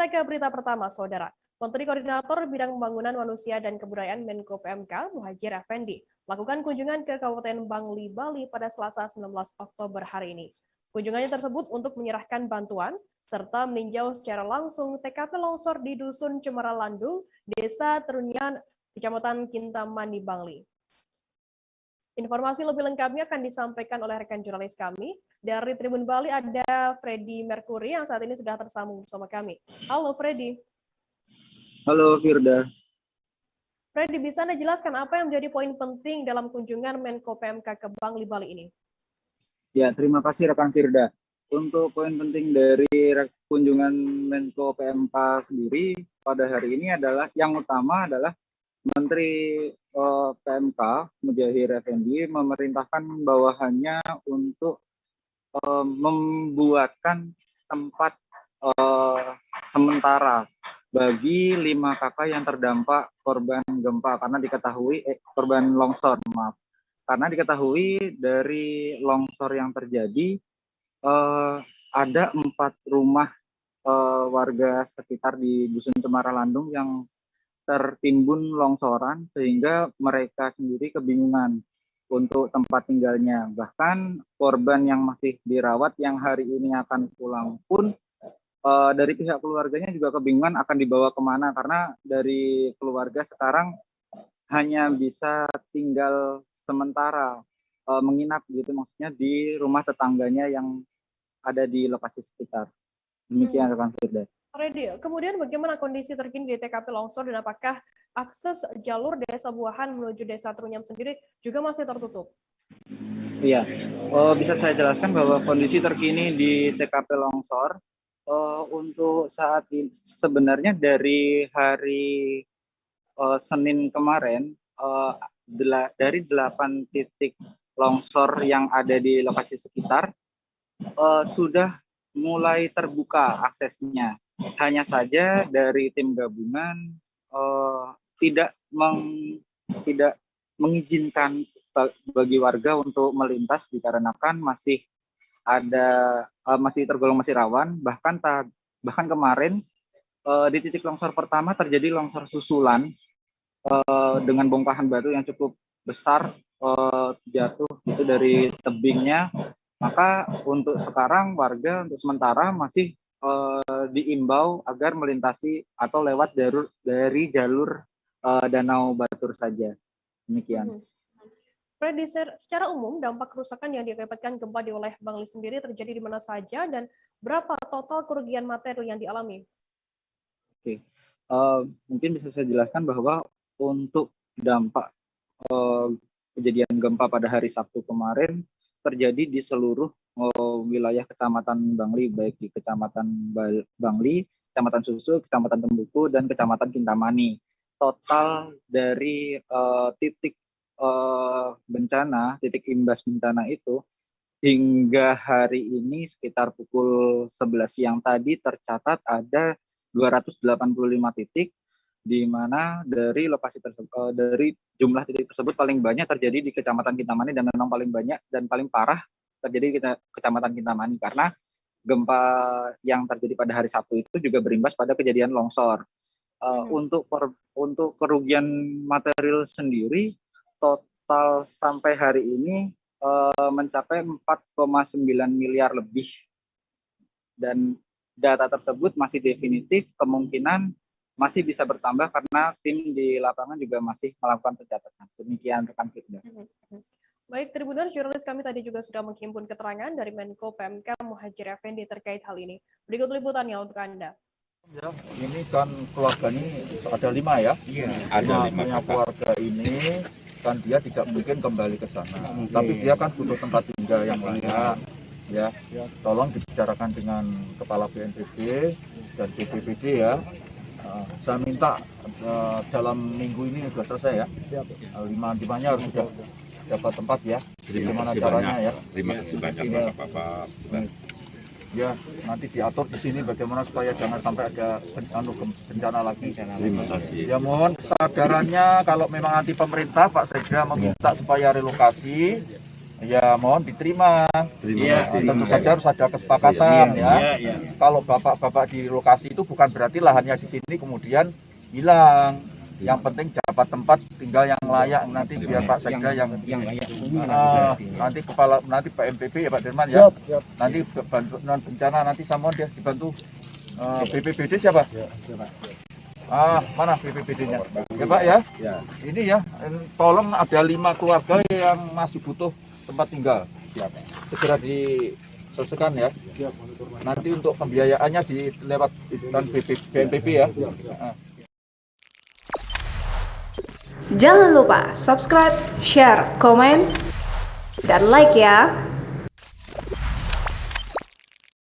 Kita ke berita pertama, Saudara. Menteri Koordinator Bidang Pembangunan Manusia dan Kebudayaan Menko PMK, Muhadjir Effendi, melakukan kunjungan ke Kabupaten Bangli, Bali pada Selasa 19 Oktober hari ini. Kunjungannya tersebut untuk menyerahkan bantuan, serta meninjau secara langsung TKP longsor di Dusun Cemara Landung, Desa Terunian, Kecamatan Kintamani, Bangli. Informasi lebih lengkapnya akan disampaikan oleh rekan jurnalis kami. Dari Tribun Bali ada Freddy Mercury yang saat ini sudah tersambung bersama kami. Halo Freddy. Halo Firda. Freddy, bisa Anda jelaskan apa yang menjadi poin penting dalam kunjungan Menko PMK ke Bangli, Bali ini? Ya, terima kasih rekan Firda. Untuk poin penting dari kunjungan Menko PMK sendiri pada hari ini adalah yang utama adalah Menteri PMK Muhadjir Effendi memerintahkan bawahannya untuk membuatkan tempat sementara bagi 5 kakak yang terdampak korban gempa karena diketahui korban longsor, maaf. Karena diketahui dari longsor yang terjadi ada 4 rumah warga sekitar di Dusun Cemara Landung yang tertimbun longsoran sehingga mereka sendiri kebingungan untuk tempat tinggalnya. Bahkan korban yang masih dirawat yang hari ini akan pulang pun dari pihak keluarganya juga kebingungan akan dibawa kemana karena dari keluarga sekarang hanya bisa tinggal sementara menginap gitu, maksudnya di rumah tetangganya yang ada di lokasi sekitar. Demikian rekan Firda. Freddy, kemudian bagaimana kondisi terkini di TKP longsor dan apakah akses jalur Desa Buahan menuju Desa Trunyam sendiri juga masih tertutup? Iya, bisa saya jelaskan bahwa kondisi terkini di TKP longsor untuk saat ini sebenarnya dari hari Senin kemarin dari 8 titik longsor yang ada di lokasi sekitar sudah mulai terbuka aksesnya. Hanya saja dari tim gabungan tidak mengizinkan bagi warga untuk melintas dikarenakan masih tergolong masih rawan. Bahkan kemarin di titik longsor pertama terjadi longsor susulan dengan bongkahan batu yang cukup besar jatuh itu dari tebingnya. Maka untuk sekarang warga untuk sementara masih diimbau agar melintasi atau lewat dari jalur Danau Batur saja. Demikian. Freddy, secara umum dampak kerusakan yang diakibatkan gempa di wilayah Bangli sendiri terjadi di mana saja dan berapa total kerugian materi yang dialami? Oke, mungkin bisa saya jelaskan bahwa untuk dampak kejadian gempa pada hari Sabtu kemarin terjadi di seluruh wilayah Kecamatan Bangli, baik di Kecamatan Bangli, Kecamatan Susu, Kecamatan Tembuku, dan Kecamatan Kintamani. Total dari titik bencana, titik imbas bencana itu hingga hari ini sekitar pukul 11 siang tadi tercatat ada 285 titik, di mana dari lokasi tersebut, dari jumlah titik tersebut paling banyak terjadi di Kecamatan Kintamani dan memang paling banyak dan paling parah terjadi di Kecamatan Kintamani karena gempa yang terjadi pada hari Sabtu itu juga berimbas pada kejadian longsor. Untuk kerugian material sendiri total sampai hari ini mencapai 4,9 miliar lebih, dan data tersebut masih definitif, kemungkinan masih bisa bertambah karena tim di lapangan juga masih melakukan pencatatan. Demikian rekan Firda. Baik, Tribuners, jurnalis kami tadi juga sudah menghimpun keterangan dari Menko PMK Muhadjir Effendi terkait hal ini. Berikut liputannya untuk Anda. Ya, ini kan keluarga ini ada 5 ya. Iya, ada 5 keluarga ini kan dia tidak mungkin kembali ke sana. Tapi dia kan butuh tempat tinggal yang layak. Ya, tolong dibicarakan dengan Kepala BNPB dan BPBD ya. Saya minta dalam minggu ini sudah selesai ya. 5-5-nya harus sudah dapat tempat ya. Gimana caranya ya? Terima kasih banyak Bapak. Ya, nanti diatur di sini bagaimana supaya jangan sampai ada bencana lagi. Terima kasih. Ya mohon kesadarannya kalau memang nanti pemerintah Pak Sekda meminta supaya relokasi, Ya mohon diterima. Terima kasih. Tentu saja harus ada kesepakatan ya. Kalau bapak-bapak di lokasi itu bukan berarti lahannya di sini kemudian hilang. Yang penting dapat tempat tinggal yang layak, nanti biar Pak Sekda yang layak nanti Pak MPP ya Pak Dirman ya. Nanti bantu non bencana nanti sama dia dibantu BPBD siapa? Mana BPBD-nya? Ya Pak ya. Ini ya, tolong ada 5 keluarga yang masih butuh tempat tinggal. Segera diselesaikan ya. Nanti untuk pembiayaannya lewat BNPB ya. Jangan lupa subscribe, share, komen, dan like ya.